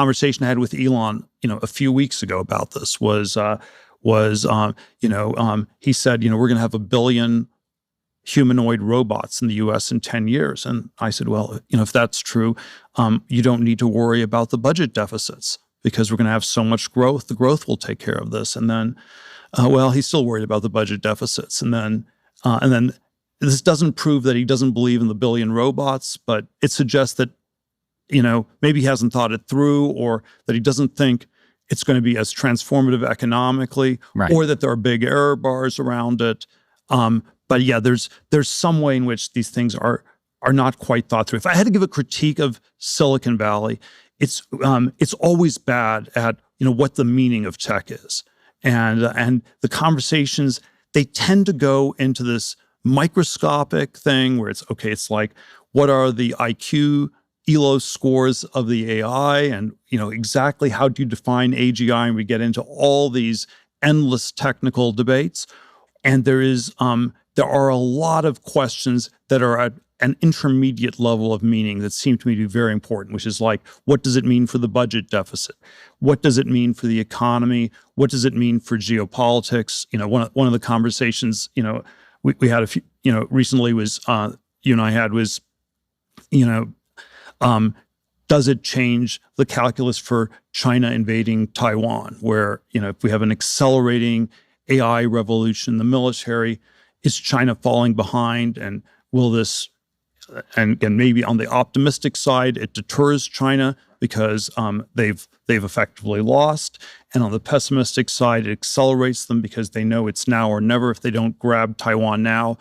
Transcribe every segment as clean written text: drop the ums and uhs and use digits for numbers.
Conversation I had with Elon, a few weeks ago about this was he said, we're going to have 1 billion humanoid robots in the U.S. in 10 years. And I said, well, if that's true, you don't need to worry about the budget deficits because we're going to have so much growth. The growth will take care of this. And then, he's still worried about the budget deficits. And then this doesn't prove that he doesn't believe in the billion robots, but it suggests that, maybe he hasn't thought it through, or that he doesn't think it's going to be as transformative economically, right, or that there are big error bars around it. But yeah, there's some way in which these things are not quite thought through. If I had to give a critique of Silicon Valley, it's always bad at what the meaning of tech is, and the conversations, they tend to go into this microscopic thing where it's like, what are the IQ ELO scores of the AI, and exactly how do you define AGI, and we get into all these endless technical debates, and there are a lot of questions that are at an intermediate level of meaning that seem to me to be very important, which is like, what does it mean for the budget deficit? What does it mean for the economy? What does it mean for geopolitics? One of the conversations, we had a few, recently was, you and I had was, does it change the calculus for China invading Taiwan, where, if we have an accelerating AI revolution in the military, is China falling behind? And will this, and maybe on the optimistic side, it deters China because they've effectively lost. And on the pessimistic side, it accelerates them because they know it's now or never. If they don't grab Taiwan now,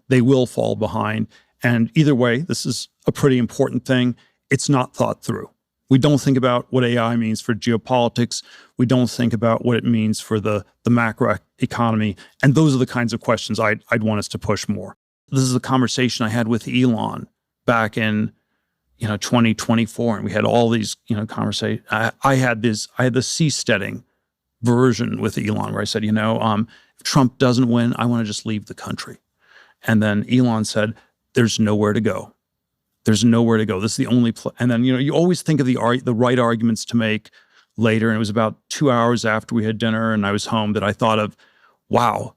they will fall behind. And either way, this is a pretty important thing. It's not thought through. We don't think about what AI means for geopolitics. We don't think about what it means for the macro economy. And those are the kinds of questions I'd want us to push more. This is a conversation I had with Elon back in 2024, and we had all these conversations. I had the seasteading version with Elon where I said, if Trump doesn't win, I want to just leave the country. And then Elon said, there's nowhere to go. There's nowhere to go. This is the only place. And then, you always think of the right arguments to make later. And it was about 2 hours after we had dinner and I was home that I thought of, wow,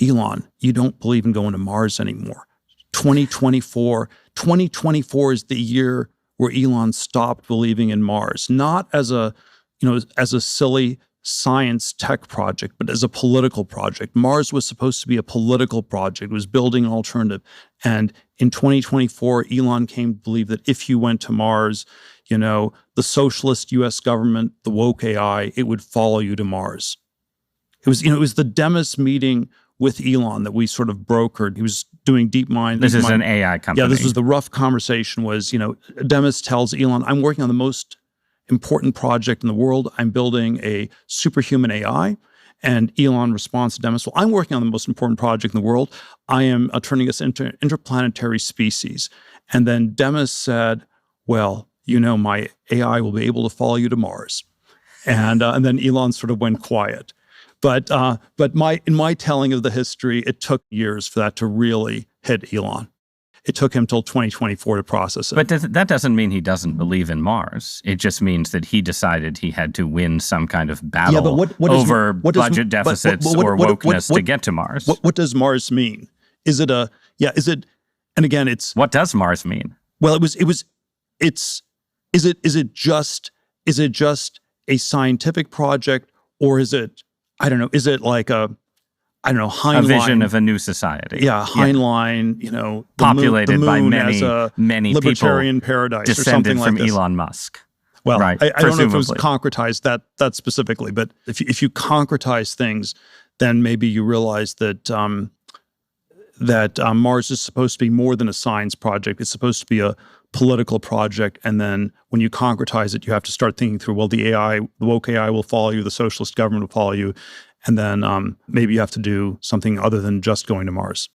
Elon, you don't believe in going to Mars anymore. 2024 is the year where Elon stopped believing in Mars, not as a silly science tech project, but as a political project. Mars was supposed to be a political project. It was building an alternative. And in 2024, Elon came to believe that if you went to Mars, the socialist US government, the woke AI, it would follow you to Mars. It was the Demis meeting with Elon that we sort of brokered. He was doing DeepMind. This is an AI company. Yeah, this was the rough conversation was, Demis tells Elon, I'm working on the most important project in the world. I'm building a superhuman AI. And Elon responds to Demis, well, I'm working on the most important project in the world. I am turning us into interplanetary species. And then Demis said, well, my AI will be able to follow you to Mars. And then Elon sort of went quiet. But in my telling of the history, it took years for that to really hit Elon. It took him till 2024 to process it. But that doesn't mean he doesn't believe in Mars. It just means that he decided he had to win some kind of battle over budget deficits or wokeness to get to Mars. What does Mars mean? Is it and again, it's... What does Mars mean? Well, is it just a scientific project, or is it, I don't know, is it like Heinlein, a vision of a new society. Yeah, Heinlein, populated by many libertarian people paradise descended or something like from this. Elon Musk. Well, right, I don't know if it was concretized that specifically, but if you concretize things, then maybe you realize that Mars is supposed to be more than a science project. It's supposed to be a political project, and then when you concretize it, you have to start thinking through, well, the woke AI will follow you, the socialist government will follow you, and then maybe you have to do something other than just going to Mars.